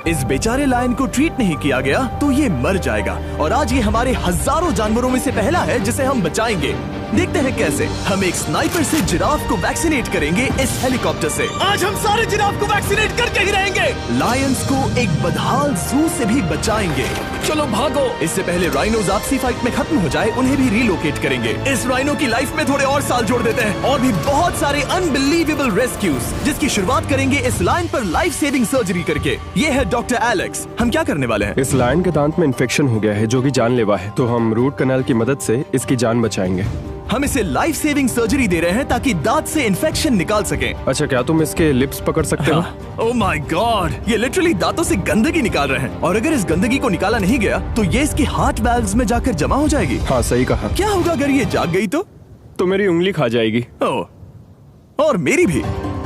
इस बेचारे लायन को ट्रीट नहीं किया गया तो ये मर जाएगा। और आज ये हमारे हजारों जानवरों में से पहला है जिसे हम बचाएंगे। देखते हैं कैसे। हम एक स्नाइपर से जिराफ को वैक्सीनेट करेंगे इस हेलीकॉप्टर से। आज हम सारे जिराफ को वैक्सीनेट करके ही रहेंगे। लायंस को एक बदहाल जू से भी बचाएंगे। चलो भागो। इससे पहले राइनोज आपसी फाइट में खत्म हो जाए, उन्हें भी रिलोकेट करेंगे। इस राइनो की लाइफ में थोड़े और साल जोड़ देते हैं और भी बहुत सारे अनबिलीवेबल रेस्क्यूज, जिसकी शुरुआत करेंगे इस लायन पर लाइफ सेविंग सर्जरी करके। ये है डॉक्टर एलेक्स। हम क्या करने वाले हैं? इस लायन के दांत में इन्फेक्शन हो गया है जो कि जानलेवा है, तो हम रूट कैनाल की मदद से इसकी जान बचाएंगे। हम इसे लाइफ सेविंग सर्जरी दे रहे हैं ताकि दांत से इन्फेक्शन निकाल सकें। अच्छा, क्या तुम इसके लिप्स पकड़ सकते हो? ओह माय गॉड, ये लिटरली दांतों से गंदगी निकाल रहे हैं। और अगर इस गंदगी को निकाला नहीं गया तो ये इसकी हार्ट वाल्व्स में जाकर जमा हो जाएगी। हाँ, सही कहा। क्या होगा अगर ये जाग गई तो मेरी उंगली खा जाएगी। ओह, और मेरी भी।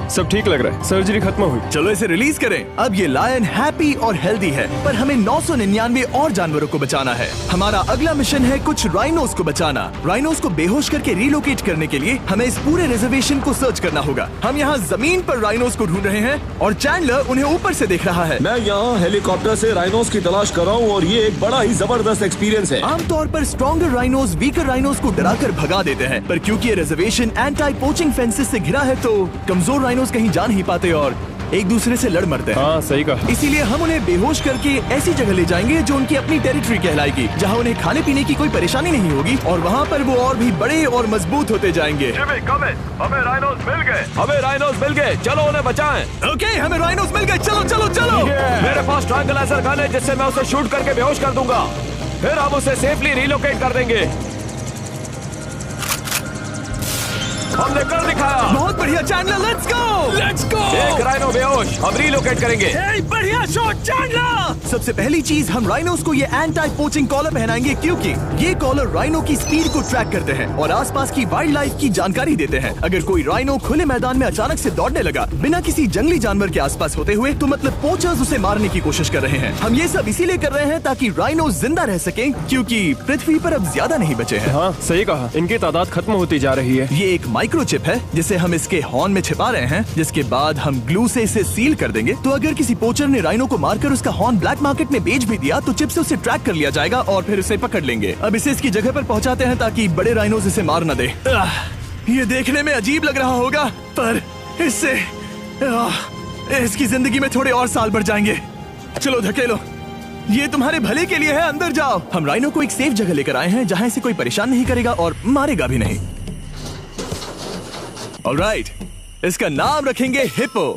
सब ठीक लग रहा है, सर्जरी खत्म हुई। चलो इसे रिलीज करें। अब ये लायन हैप्पी और हेल्दी है, पर हमें 999 और जानवरों को बचाना है। हमारा अगला मिशन है कुछ राइनोस को बचाना। राइनोस को बेहोश करके रिलोकेट करने के लिए हमें इस पूरे रिजर्वेशन को सर्च करना होगा। हम यहाँ जमीन पर राइनोस को ढूंढ रहे हैं और चैंडलर उन्हें ऊपर से देख रहा है। मैं यहाँ हेलीकॉप्टर से राइनोस की तलाश कर रहा हूँ और ये एक बड़ा ही जबरदस्त एक्सपीरियंस है। आमतौर पर स्ट्रॉन्गर राइनोस वीकर राइनोस को डराकर भगा देते हैं, पर क्योंकि ये रिजर्वेशन एंटी पोचिंग फेंसेस से घिरा है तो कमजोर राइनोस कहीं जा नहीं पाते और एक दूसरे से लड़ मरते हैं। हाँ, सही कहा। इसीलिए हम उन्हें बेहोश करके ऐसी जगह ले जाएंगे जो उनकी अपनी टेरिटरी कहलाएगी, जहाँ उन्हें खाने पीने की कोई परेशानी नहीं होगी और वहाँ पर वो और भी बड़े और मजबूत होते जाएंगे। हमें राइनोस मिल गए, चलो उन्हें बचाएं। ओके, हमें राइनोस मिल गए, चलो चलो चलो। मेरे पास ट्रायंगलाइजर गन है जिससे मैं उसे शूट करके बेहोश कर दूंगा, फिर हम उसे सेफली रिलोकेट कर देंगे। हमने कर दिखाया। बहुत बढ़िया चैंडलर, लेट्स गो। एक राइनो बेहोश, हम रिलोकेट करेंगे। बढ़िया शॉट चैंडलर। सबसे पहली चीज, हम राइनोस को ये एंटी पोचिंग कॉलर पहनाएंगे क्योंकि ये कॉलर राइनो की स्पीड को ट्रैक करते हैं और आसपास की वाइल्ड लाइफ की जानकारी देते हैं। अगर कोई राइनो खुले मैदान में अचानक से दौड़ने लगा बिना किसी जंगली जानवर के आसपास होते हुए, तो मतलब पोचर्स उसे मारने की कोशिश कर रहे हैं। हम ये सब इसीलिए कर रहे हैं ताकि राइनो जिंदा रह सके, क्योंकि पृथ्वी पर अब ज्यादा नहीं बचे हैं। हाँ, सही कहा। इनकी तादाद खत्म होती जा रही है। ये एक माइक्रोचिप है जिसे हम इसके हॉर्न में छिपा रहे हैं, जिसके बाद हम ग्लू से इसे सील कर देंगे। तो अगर किसी पोचर ने राइनो को मारकर उसका हॉर्न ब्लैक मार्केट में बेच भी दिया तो चिप से उसे ट्रैक कर लिया जाएगा और फिर उसे पकड़ लेंगे। अब इसे इसकी जगह पर पहुंचाते हैं ताकि बड़े राइनोस इसे मार न दे। ये देखने में अजीब लग रहा होगा, पर इससे इसकी जिंदगी में थोड़े और साल बढ़ जाएंगे। चलो धकेलो, ये तुम्हारे भले के लिए है, अंदर जाओ। हम राइनो को एक सेफ जगह लेकर आए हैं जहाँ इसे कोई परेशान नहीं करेगा और मारेगा भी नहीं। ऑलराइट, इसका नाम रखेंगे हिप्पो।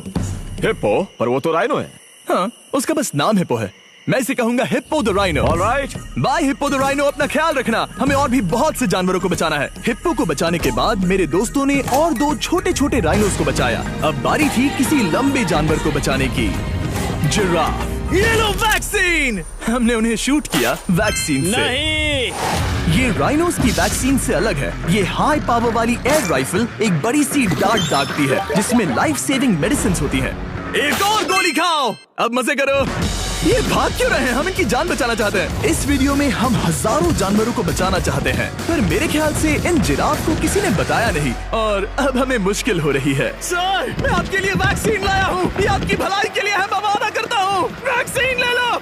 हिप्पो? पर वो तो राइनो है। हाँ, उसका बस नाम हिप्पो है। मैं इसे कहूंगा hippo the rhino. Alright, bye hippo the rhino. अपना ख्याल रखना, हमें और भी बहुत से जानवरों को बचाना है। हिप्पो को बचाने के बाद मेरे दोस्तों ने और 2 छोटे छोटे राइनोस को बचाया। अब बारी थी किसी लंबे जानवर को बचाने की। जिराफ। ये लो वैक्सीन। हमने उन्हें शूट किया वैक्सीन से। नहीं, ये राइनोस की वैक्सीन से अलग है। ये हाई पावर वाली एयर राइफल एक बड़ी सी डार्ट दागती है जिसमें लाइफ सेविंग मेडिसिन होती है। एक और गोली खाओ, अब मजे करो। ये भाग क्यों रहे हैं? हम इनकी जान बचाना चाहते हैं। इस वीडियो में हम हजारों जानवरों को बचाना चाहते हैं, पर मेरे ख्याल से इन जिराफ को किसी ने बताया नहीं और अब हमें मुश्किल हो रही है। सर, मैं आपके लिए वैक्सीन लाया हूँ। ये आपकी भलाई के लिए है, मैं वादा करता हूँ। वैक्सीन ले लो।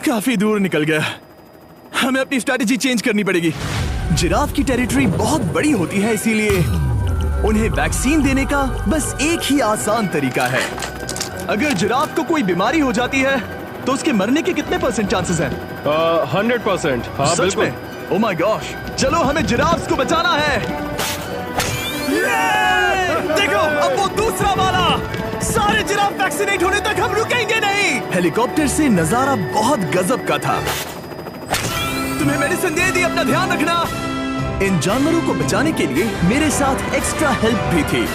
काफी दूर निकल गया, हमें अपनी स्ट्रैटेजी चेंज करनी पड़ेगी। जिराफ की टेरिटरी बहुत बड़ी होती है, इसीलिए उन्हें वैक्सीन देने का बस एक ही आसान तरीका है। अगर जिराफ को कोई बीमारी हो जाती है तो उसके मरने के कितने % चांसेस हैं? 100%। हाँ, बिल्कुल। ओह माय गॉश, चलो हमें जिराफ्स को बचाना है। देखो, अब वो दूसरा वाला। सारे जिराफ वैक्सीनेट होने तक हम रुकेंगे नहीं। हेलीकॉप्टर से नजारा बहुत गजब का था। तुम्हें मेडिसिन दे दी, अपना ध्यान रखना। इन जानवरों को बचाने के लिए मेरे साथ एक्स्ट्रा हेल्प भी थी।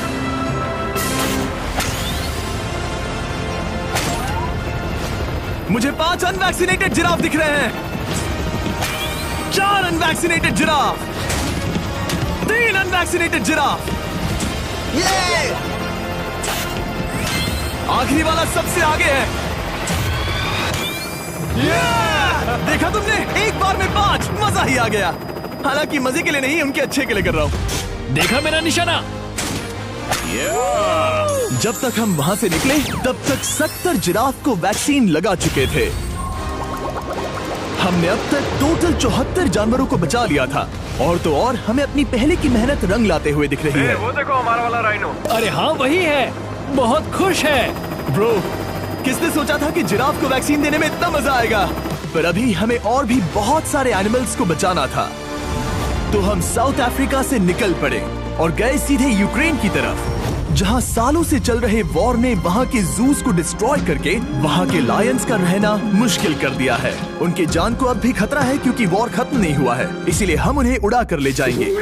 मुझे 5 अनवैक्सीनेटेड जिराफ दिख रहे हैं। 4 अनवैक्सीनेटेड जिराफ, 3 अनवैक्सीनेटेड जिराफ। आखिरी वाला सबसे आगे है। देखा तुमने, एक बार में 5, मजा ही आ गया। हालांकि मजे के लिए नहीं, उनके अच्छे के लिए कर रहा हूँ। देखा मेरा निशाना? जब तक हम वहाँ से निकले तब तक 70 जिराफ को वैक्सीन लगा चुके थे। हमने अब तक टोटल 74 जानवरों को बचा लिया था। और तो और हमें अपनी पहले की मेहनत रंग लाते हुए दिख रही है। वो देखो हमारा वाला राइनो। अरे हाँ वही है, बहुत खुश है। ब्रो, किसने सोचा था कि जिराफ को वैक्सीन देने में इतना मजा आएगा। पर अभी हमें और भी बहुत सारे एनिमल्स को बचाना था। तो हम साउथ अफ्रीका से निकल पड़े और गए सीधे यूक्रेन की तरफ, जहां सालों से चल रहे वॉर ने वहां के जूस को डिस्ट्रॉय करके वहां के लायंस का रहना मुश्किल कर दिया है। उनके जान को अब भी खतरा है क्योंकि वॉर खत्म नहीं हुआ है, इसीलिए हम उन्हें उड़ा कर ले जाएंगे।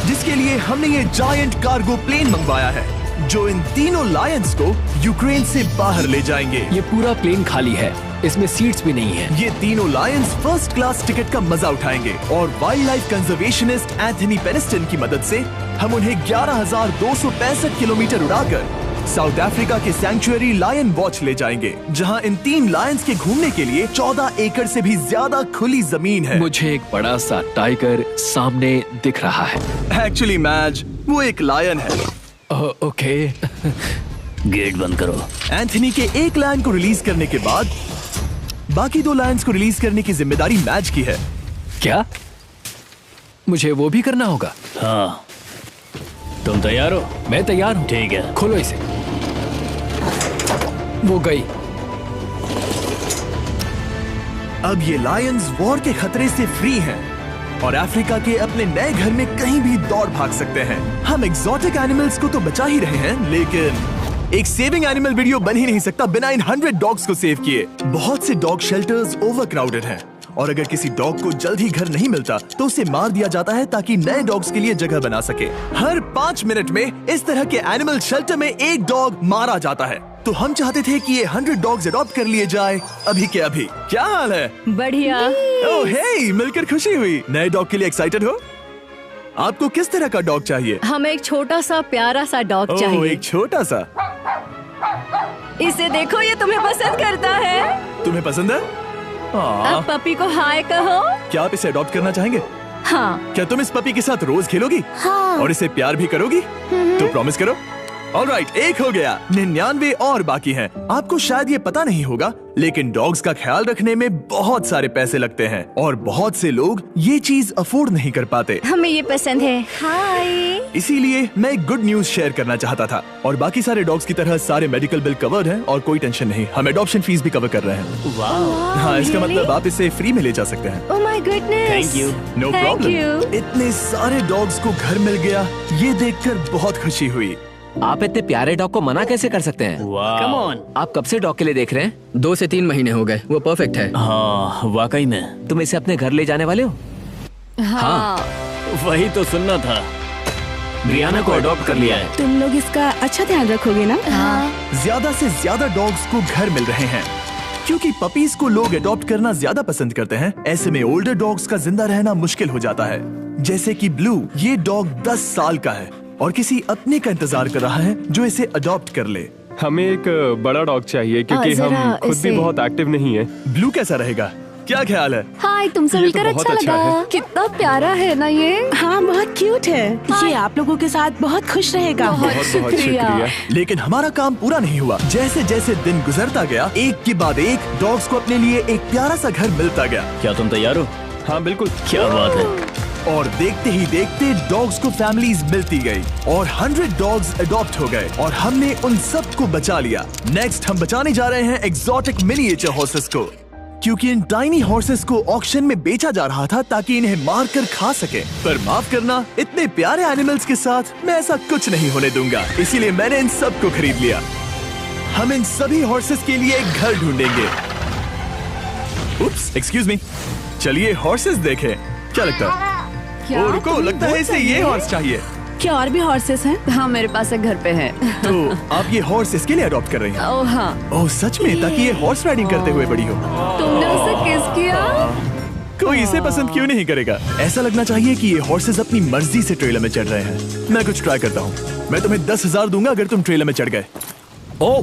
जिसके लिए हमने ये जायंट कार्गो प्लेन मंगवाया है जो इन तीनों लायंस को यूक्रेन से बाहर ले जाएंगे। ये पूरा प्लेन खाली है, इसमेमें सीट्स भी नहीं है। ये तीनों लायंस फर्स्ट क्लास टिकट का मजा उठाएंगे और वाइल्ड लाइफ कंजर्वेशनिस्ट एंथनी पेनिस्टन की मदद से हम उन्हें 11,265 किलोमीटर उड़ाकर साउथ अफ्रीका के सैंक्चुअरी लायन वॉच ले जाएंगे, जहां इन 3 लायंस के घूमने के लिए 14 एकड़ से भी ज्यादा खुली जमीन है। मुझे एक बड़ा सा टाइगर सामने दिख रहा है। एक्चुअली मैच, वो एक लायन है। ओके। गेट बंद करो। एंथनी के एक लायन को रिलीज करने के बाद बाकी 2 लायंस को रिलीज करने की जिम्मेदारी मैच की है। क्या मुझे वो भी करना होगा? हाँ, तुम तैयार हो? मैं तैयार हूँ। ठीक है। खोलो इसे। वो गई। अब ये लायंस वॉर के खतरे से फ्री हैं और अफ्रीका के अपने नए घर में कहीं भी दौड़ भाग सकते हैं। हम एग्जॉटिक एनिमल्स को तो बचा ही रहे हैं, लेकिन एक सेविंग एनिमल वीडियो बन ही नहीं सकता बिना इन 100 डॉग्स को सेव किए। बहुत से डॉग शेल्टर्स ओवरक्राउडेड हैं और अगर किसी डॉग को जल्द ही घर नहीं मिलता तो उसे मार दिया जाता है ताकि नए डॉग्स के लिए जगह बना सके। हर 5 मिनट में इस तरह के एनिमल शेल्टर में एक डॉग मारा जाता है। तो हम चाहते थे कि ये 100 डॉग्स अडॉप्ट कर लिए जाए अभी के अभी। क्या हाल है? बढ़िया। ओह हे, मिलकर खुशी हुई। नए डॉग के लिए एक्साइटेड हो? आपको किस तरह का डॉग चाहिए? हमें एक छोटा सा प्यारा सा डॉग ओह, चाहिए। एक छोटा सा। इसे देखो, ये तुम्हें पसंद करता है। तुम्हें पसंद है? अब पपी को हाय कहो। क्या आप इसे अडॉप्ट करना चाहेंगे? हाँ। क्या तुम इस पपी के साथ रोज खेलोगी? हाँ। और इसे प्यार भी करोगी? तो प्रॉमिस करो। ऑलराइट, एक हो गया, 99 और बाकी हैं। आपको शायद ये पता नहीं होगा, लेकिन डॉग्स का ख्याल रखने में बहुत सारे पैसे लगते हैं और बहुत से लोग ये चीज अफोर्ड नहीं कर पाते। हमें ये पसंद है। हाय। इसीलिए मैं एक गुड न्यूज शेयर करना चाहता था। और बाकी सारे डॉग्स की तरह सारे मेडिकल बिल कवर्ड हैं और कोई टेंशन नहीं। हम एडॉप्शन फीस भी कवर कर रहे हैं। हाँ, इसका मतलब आप इसे फ्री में ले जा सकते हैं। Oh my goodness. Thank you. No problem. इतने सारे डॉग्स को घर मिल गया, ये देखकर बहुत खुशी हुई। आप इतने प्यारे डॉग को मना कैसे कर सकते हैं? Come on. आप कब से डॉग के लिए देख रहे हैं? 2 से 3 महीने हो गए। वो परफेक्ट है। हाँ, वाकई में। तुम इसे अपने घर ले जाने वाले हो? हाँ। वही तो सुनना था। ब्रियाना को अडॉप्ट कर लिया है। तुम लोग इसका अच्छा ध्यान रखोगे ना? हाँ। ज्यादा से ज्यादा डॉग्स को घर मिल रहे हैं क्योंकि पपीज को लोग अडॉप्ट करना ज्यादा पसंद करते हैं। ऐसे में ओल्डर डॉग्स का जिंदा रहना मुश्किल हो जाता है। जैसे कि ब्लू, ये डॉग 10 साल का है और किसी अपने का इंतजार कर रहा है जो इसे अडॉप्ट कर ले। हमें एक बड़ा डॉग चाहिए क्योंकि जरा हम खुद भी इसे- बहुत एक्टिव नहीं है। ब्लू कैसा रहेगा? क्या ख्याल है? हाय, तुमसे ये तो मिलकर बहुत अच्छा अच्छा लगा। है। कितना प्यारा है ना ये। हाँ, बहुत क्यूट है। ये आप लोगों के साथ बहुत खुश रहेगा। बहुत बहुत शुक्रिया। शुक्रिया। लेकिन हमारा काम पूरा नहीं हुआ। जैसे जैसे दिन गुजरता गया, एक के बाद एक डॉग्स को अपने लिए एक प्यारा सा घर मिलता गया। क्या तुम तैयार हो? हाँ बिल्कुल। क्या बात है। और देखते ही देखते डॉग्स को फैमिलीज मिलती गई और 100 डॉग्स अडॉप्ट हो गए और हमने उन सब को बचा लिया। नेक्स्ट हम बचाने जा रहे हैं एग्जॉटिक मिनिएचर हॉर्सेस को, क्योंकि इन टाइनी हॉर्सेस को ऑक्शन में बेचा जा रहा था ताकि इन्हें मार कर खा सके। पर माफ करना, इतने प्यारे एनिमल्स के साथ मैं ऐसा कुछ नहीं होने दूंगा। इसीलिए मैंने इन सब को खरीद लिया। हम इन सभी हॉर्सेस के लिए एक घर ढूंढेंगे। उप्स, एक्सक्यूज मी। चलिए हॉर्सेस देखें। क्या लगता है? ओ, रुको, लगता है इसे ये हॉर्स चाहिए। क्या और भी हॉर्सेस हैं? हाँ, मेरे पास एक घर पे है। तो आप ये हॉर्स इसके लिए अडॉप्ट कर रही हैं? ओह हाँ। ओह सच में? ताकि ये हॉर्स राइडिंग करते हुए बड़ी हो। तुमने उसे किस किया? कोई इसे पसंद क्यों नहीं करेगा? ऐसा लगना चाहिए कि ये हॉर्सेस अपनी मर्जी से ट्रेलर में चढ़ रहे हैं। मैं कुछ ट्राई करता हूँ। मैं तुम्हें 10,000 दूंगा अगर तुम ट्रेलर में चढ़ गए। ओ,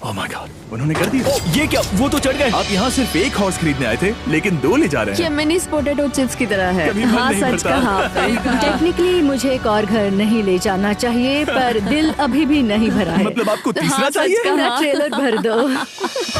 ओह माय गॉड, उन्होंने कर दिया। ये क्या, वो तो चढ़ गए। आप यहाँ सिर्फ एक हॉर्स खरीदने आए थे, लेकिन 2 ले जा रहे ये हैं। मिनी पोटैटो चिप्स की तरह है। कभी मन हाँ नहीं सच भरता। कहा। टेक्निकली मुझे एक और घर नहीं ले जाना चाहिए, पर दिल अभी भी नहीं भरा है। मतलब आपको तीसरा हाँ, सच चाहिए? कहा। मेरा ट्रेलर भर दो।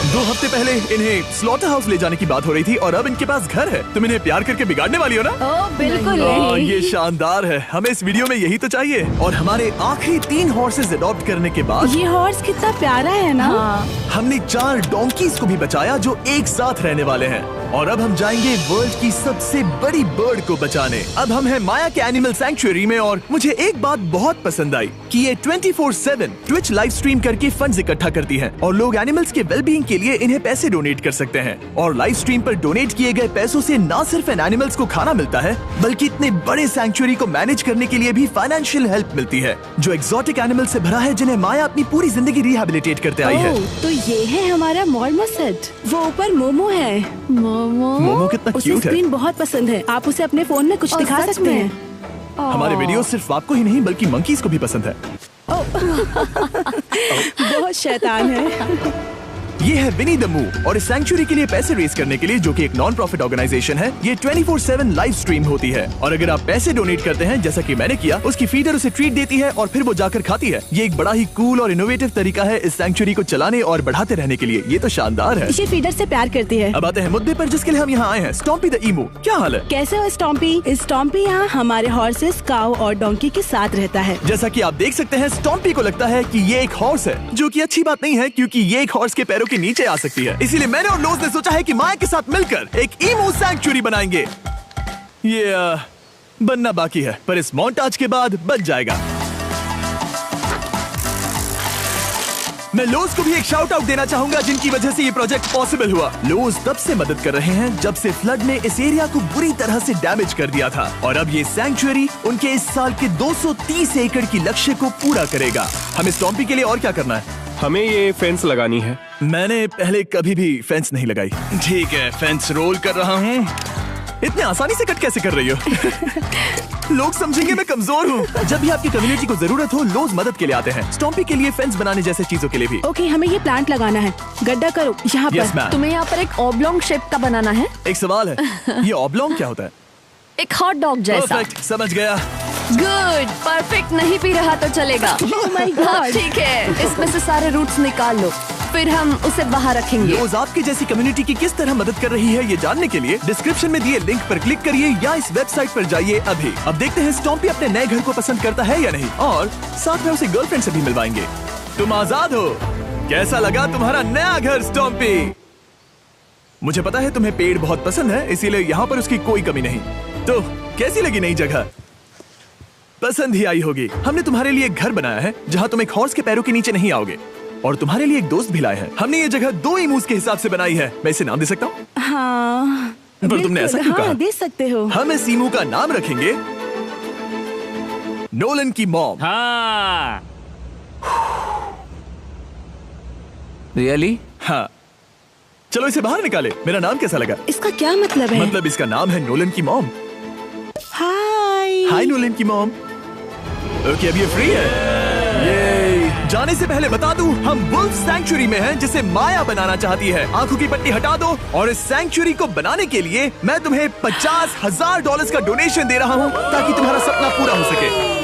2 हफ्ते पहले इन्हें स्लॉटर हाउस ले जाने की बात हो रही थी और अब इनके पास घर है। तुम इन्हें प्यार करके बिगाड़ने वाली हो ना? ओ बिल्कुल हाँ, नहीं। ये शानदार है। हमें इस वीडियो में यही तो चाहिए। और हमारे आखिरी 3 हॉर्सेस अडॉप्ट करने के बाद ये हॉर्स कितना प्यारा है ना। हमने 4 डोंकीज को भी बचाया जो एक साथ रहने वाले हैं। और अब हम जाएंगे वर्ल्ड की सबसे बड़ी बर्ड को बचाने। अब हम हैं माया के एनिमल सैंक्चुअरी में और मुझे एक बात बहुत पसंद आई कि ये 24/7 ट्विच लाइव स्ट्रीम करके फंड्स इकट्ठा करती है और लोग एनिमल्स के वेलबींग के लिए इन्हें पैसे डोनेट कर सकते हैं। और लाइव स्ट्रीम पर डोनेट किए गए पैसों से न सिर्फ इन एनिमल्स को खाना मिलता है, बल्कि इतने बड़े सैंक्चुअरी को मैनेज करने के लिए भी फाइनेंशियल हेल्प मिलती है, जो एक्सोटिक एनिमल से भरा है जिन्हें माया अपनी पूरी जिंदगी रिहैबिलिटेट करते आई है। तो ये है हमारा मॉर्मोसेट। वो ऊपर मोमो है। मोमो कितना उसे क्यूट है। स्क्रीन बहुत पसंद है। आप उसे अपने फोन में कुछ दिखा सच सकते में? हैं। हमारे वीडियो सिर्फ आपको ही नहीं बल्कि मंकीज को भी पसंद है। बहुत शैतान है। ये है विनी द मू और इस सैंक्चुअरी के लिए पैसे रेज करने के लिए, जो कि एक नॉन प्रॉफिट ऑर्गेनाइजेशन है, ये 24/7 लाइव स्ट्रीम होती है। और अगर आप पैसे डोनेट करते हैं जैसा कि मैंने किया, उसकी फीडर उसे ट्रीट देती है और फिर वो जाकर खाती है। ये एक बड़ा ही कूल और इनोवेटिव तरीका है इस सैंक्चुअरी को चलाने और बढ़ाते रहने के लिए। ये तो शानदार है। ये फीडर से प्यार करती है। अब आते हैं मुद्दे पर जिसके लिए हम यहाँ आए हैं, स्टॉम्पी द ईमू। क्या हाल है? कैसे हो स्टॉम्पी? स्टॉम्पी यहाँ हमारे हॉर्सेस, काऊ और डोंकी के साथ रहता है। जैसा कि आप देख सकते हैं, स्टॉम्पी को लगता है कि ये एक हॉर्स है, जो कि अच्छी बात नहीं है क्योंकि ये एक हॉर्स के पैरों के नीचे आ सकती है। इसीलिए मैंने और लोज ने सोचा है कि माया के साथ मिलकर एक ईमू सैंक्चुअरी बनाएंगे। ये बनना बाकी है, पर इस मोंटाज के बाद बन जाएगा। मैं लोज को भी एक शाउट आउट देना चाहूंगा, जिनकी वजह से ये प्रोजेक्ट पॉसिबल हुआ। लोज तब से मदद कर रहे हैं जब से फ्लड ने इस एरिया को बुरी तरह से डैमेज कर दिया था, और अब ये सैंक्चुअरी उनके इस साल के 230 एकड़ की लक्ष्य को पूरा करेगा। हमें स्टॉम्पी के लिए और क्या करना है? हमें ये फेंस लगानी है। मैंने पहले कभी भी फेंस नहीं लगाई। ठीक है, फेंस रोल कर रहा हूँ। इतने आसानी से कट कैसे कर रही हो? लोग समझेंगे मैं कमजोर हूँ। जब भी आपकी कम्युनिटी को जरूरत हो, लोग मदद के लिए आते हैं। स्टॉम्पी के लिए फेंस बनाने जैसे चीजों के लिए भी। ओके, हमें ये प्लांट लगाना है। गड्ढा करो यहाँ यस पर। मैम। तुम्हें यहाँ पर एक ऑब्लोंग शेप का बनाना है, एक सवाल है, ये ऑब्लोंग क्या होता है? एक हॉट डॉग जैसा। परफेक्ट, समझ गया। गुड, परफेक्ट नहीं पी रहा तो चलेगा। Oh my God. हाँ, ठीक है, इसमें से सारे रूट्स निकाल लो, फिर हम उसे बाहर रखेंगे। लोज आपकी जैसी कम्युनिटी की किस तरह मदद कर रही है, ये जानने के लिए डिस्क्रिप्शन में दिए लिंक पर क्लिक करिए या इस वेबसाइट पर जाइए अभी। अब देखते हैं स्टॉम्पी अपने नए घर को पसंद करता है या नहीं, और साथ में उसे गर्लफ्रेंड से भी मिलवाएंगे। तुम आजाद हो। कैसा लगा तुम्हारा नया घर स्टॉम्पी? मुझे पता है तुम्हें पेड़ बहुत पसंद है, इसीलिए यहाँ पर उसकी कोई कमी नहीं। तो कैसी लगी नई जगह? पसंद ही आई होगी। हमने तुम्हारे लिए एक घर बनाया है जहाँ तुम एक हॉर्स के पैरों के नीचे नहीं आओगे, और तुम्हारे लिए एक दोस्त भी लाए हैं। हमने ये जगह 2 ईमूस के हिसाब से बनाई है। मैं इसे नाम दे सकता हूँ? हाँ, पर तुमने ऐसा क्यों हाँ, कहा? दे सकते हो। हम इस ईमू का नाम रखेंगे नोलन की मॉम। हाँ। रियली? हाँ, चलो इसे बाहर निकाले। मेरा नाम कैसा लगा? इसका क्या मतलब है? मतलब इसका नाम है नोलन की मॉम। हाय। हाय नोलन की मॉम। ओके, अब ये फ्री है। ये जाने से पहले बता दूं, हम वुल्फ सैंक्चुअरी में हैं, जिसे माया बनाना चाहती है। आंखों की पट्टी हटा दो, और इस सैंक्चुअरी को बनाने के लिए मैं तुम्हें $50,000 का डोनेशन दे रहा हूं, ताकि तुम्हारा सपना पूरा हो सके।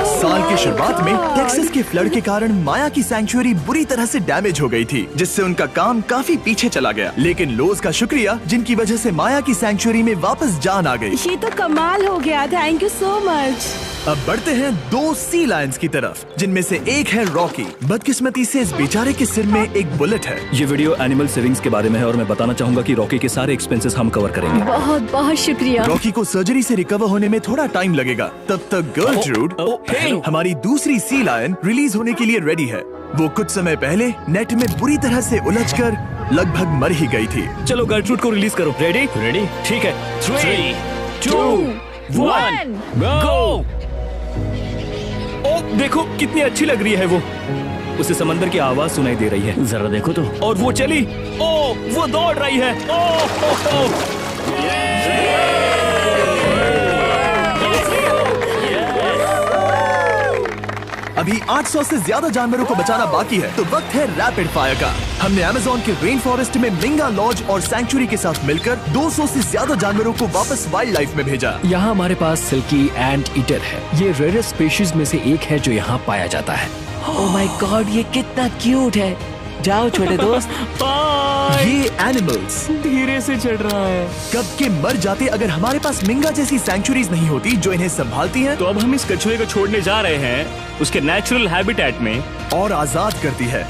साल की शुरुआत में टेक्सास के फ्लड के कारण माया की सैंक्चुअरी बुरी तरह से डैमेज हो गई थी, जिससे उनका काम काफी पीछे चला गया। लेकिन लोज का शुक्रिया, जिनकी वजह से माया की सैंक्चुअरी में वापस जान आ गई। ये तो कमाल हो गया। Thank you so much. अब बढ़ते हैं 2 सी लायंस की तरफ, जिनमें से एक है रॉकी। बदकिस्मती से इस बेचारे के सिर में एक बुलेट है। ये वीडियो एनिमल सेविंग्स के बारे में है और मैं बताना चाहूंगा कि रॉकी के सारे एक्सपेंसेस हम कवर करेंगे। बहुत बहुत शुक्रिया। रॉकी को सर्जरी से रिकवर होने में थोड़ा टाइम लगेगा। तब तक गर्लट्रूड, हमारी दूसरी सी लायन, रिलीज होने के लिए रेडी है। वो कुछ समय पहले नेट में बुरी तरह से उलझकर लगभग मर ही गई थी। चलो गर्लट्रूड को रिलीज करो। रेडी? रेडी? ठीक है। 3, 2, 1, गो! ओ देखो कितनी अच्छी लग रही है वो। उसे समंदर की आवाज सुनाई दे रही है। जरा देखो तो। और वो चली। ओ वो दौड़ रही है। ओ। अब अभी 800 से ज्यादा जानवरों को बचाना बाकी है, तो वक्त है रैपिड फायर का। हमने अमेज़न के रेन फॉरेस्ट में मिंगा लॉज और सैंक्चुरी के साथ मिलकर 200 से ज्यादा जानवरों को वापस वाइल्ड लाइफ में भेजा। यहाँ हमारे पास सिल्की एंट ईटर है। ये रेयरेस्ट स्पीशीज में से एक है जो यहाँ पाया जाता है। ओह माय गॉड, ये कितना क्यूट है। जाओ छोटे दोस्त। ये एनिमल्स धीरे से चढ़ रहा है। कब के मर जाते अगर हमारे पास मिंगा जैसी सैंक्चुरीज नहीं होती जो इन्हें संभालती हैं तो अब हम इस कछुए को छोड़ने जा रहे हैं उसके नेचुरल हैबिटेट में और आजाद करती है।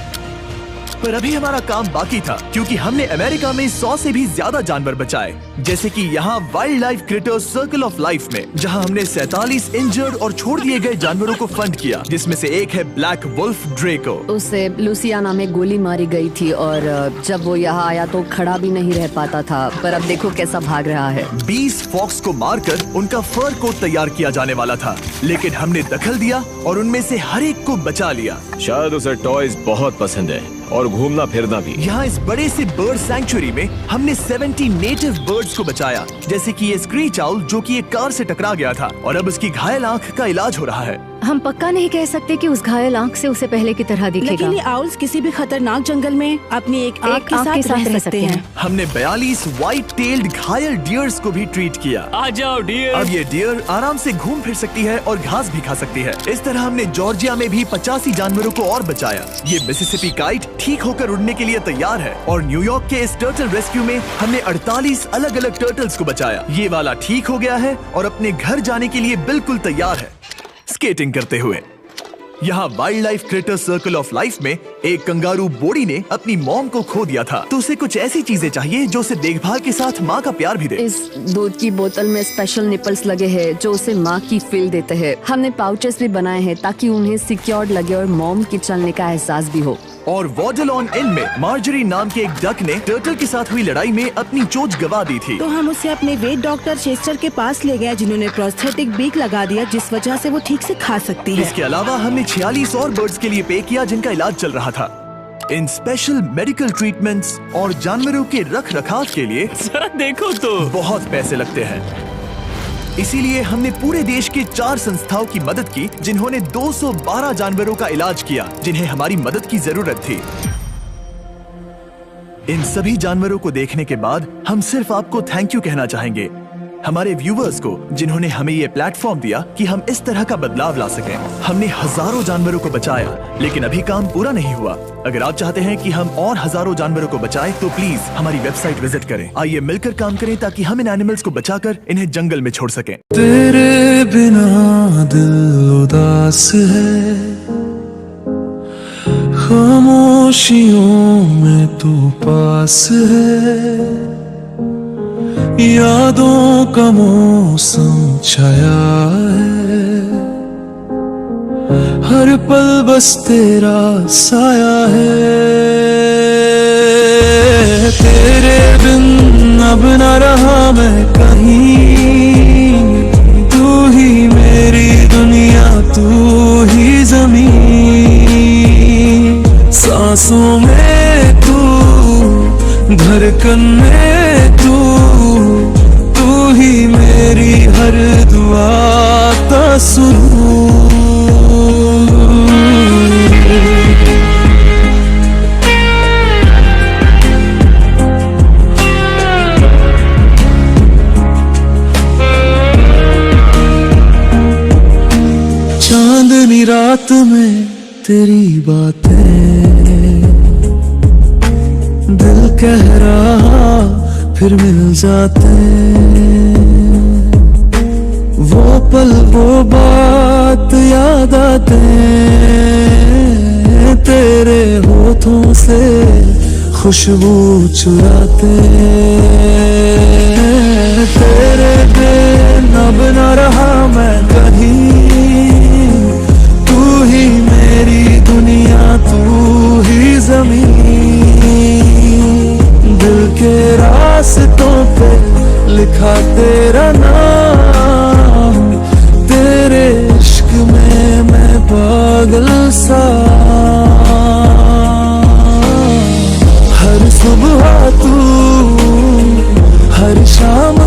पर अभी हमारा काम बाकी था, क्योंकि हमने अमेरिका में 100 से भी ज्यादा जानवर बचाए, जैसे कि यहाँ wild life creators circle of life में, जहाँ हमने 47 इंजर्ड और छोड़ दिए गए जानवरों को फंड किया, जिसमें से एक है ब्लैक वुल्फ ड्रेको। उसे लुसियाना में गोली मारी गई थी और जब वो यहाँ आया तो खड़ा भी नहीं रह पाता था, पर अब देखो कैसा भाग रहा है। 20 फॉक्स को मारकर उनका फर कोट तैयार किया जाने वाला था, लेकिन हमने दखल दिया और उनमें से हर एक को बचा लिया। शायद उसे टॉयज बहुत पसंद है और घूमना फिरना भी। यहाँ इस बड़े से बर्ड सैंक्चुरी में हमने 70 नेटिव बर्ड्स को बचाया, जैसे कि ये स्क्रीच आउल जो कि एक कार से टकरा गया था और अब उसकी घायल आंख का इलाज हो रहा है। हम पक्का नहीं कह सकते कि उस घायल आंख से उसे पहले की तरह दिखेगा। लेकिन ये आउल्स किसी भी खतरनाक जंगल में अपनी एक आंख के साथ रह सकते हैं। हमने 42 व्हाइट टेल्ड घायल डियर्स को भी ट्रीट किया। आ जाओ डियर। अब ये डियर आराम से घूम फिर सकती है और घास भी खा सकती है। इस तरह हमने जॉर्जिया में भी 85 जानवरों को और बचाया। ये मिसिसिपी काइट ठीक होकर उड़ने के लिए तैयार है और न्यूयॉर्क के इस टर्टल रेस्क्यू में हमने 48 अलग अलग टर्टल्स को बचाया। ये वाला ठीक हो गया है और अपने घर जाने के लिए बिल्कुल तैयार है स्केटिंग करते हुए। यहाँ wild life creator circle of life में एक कंगारू बोडी ने अपनी मॉम को खो दिया था, तो उसे कुछ ऐसी चीजें चाहिए जो उसे देखभाल के साथ माँ का प्यार भी दे। इस दूध की बोतल में स्पेशल निपल्स लगे हैं जो उसे माँ की फील देते हैं। हमने पाउचेस भी बनाए हैं ताकि उन्हें सिक्योर्ड लगे और मॉम के चलने का एहसास भी हो। और वॉडलॉन इन में मार्जरी नाम के एक डक ने टर्टल के साथ हुई लड़ाई में अपनी चोंच गवा दी थी, तो हम उसे अपने वेट डॉक्टर चेस्टर के पास ले गए, जिन्होंने प्रोस्थेटिक बीक लगा दिया, जिस वजह से वो ठीक से खा सकती है। इसके अलावा हमने 46 और बर्ड्स के लिए पे किया जिनका इलाज चल रहा था। इन स्पेशल मेडिकल ट्रीटमेंट्स और जानवरों के रख रखाव के लिए जरा देखो तो बहुत पैसे लगते हैं। इसीलिए हमने पूरे देश के 4 संस्थाओं की मदद की जिन्होंने 212 जानवरों का इलाज किया जिन्हें हमारी मदद की जरूरत थी। इन सभी जानवरों को देखने के बाद हम सिर्फ आपको थैंक यू कहना चाहेंगे, हमारे व्यूवर्स को जिन्होंने हमें ये प्लेटफॉर्म दिया कि हम इस तरह का बदलाव ला सकें। हमने हजारों जानवरों को बचाया, लेकिन अभी काम पूरा नहीं हुआ। अगर आप चाहते हैं कि हम और हजारों जानवरों को बचाएं, तो प्लीज हमारी वेबसाइट विजिट करें। आइए मिलकर काम करें ताकि हम इन एनिमल्स को बचाकर इन्हें जंगल में छोड़ सकें। तेरे बिना दिल उदास है, खामोशियों में तू पास है, यादों का मौसम छाया है, हर पल बस तेरा साया है। तेरे बिन अब न रहा मैं कहीं, तू ही मेरी दुनिया, तू ही ज़मीन, सांसों में तू, धड़कन में तू, तू ही मेरी हर दुआ का सुरूर। चांदनी रात में तेरी बातें, दिल कह रहा फिर मिल जाते, वो पल वो बात याद आते, तेरे होठों से खुशबू चुराते, तेरे बिन अब न रहा मैं कहीं, तू ही मेरी दुनिया, तू ही ज़मीन, दिल के रास्तों पे लिखा तेरा नाम, तेरे इश्क में मैं पागल सा, हर सुबह तू, हर शाम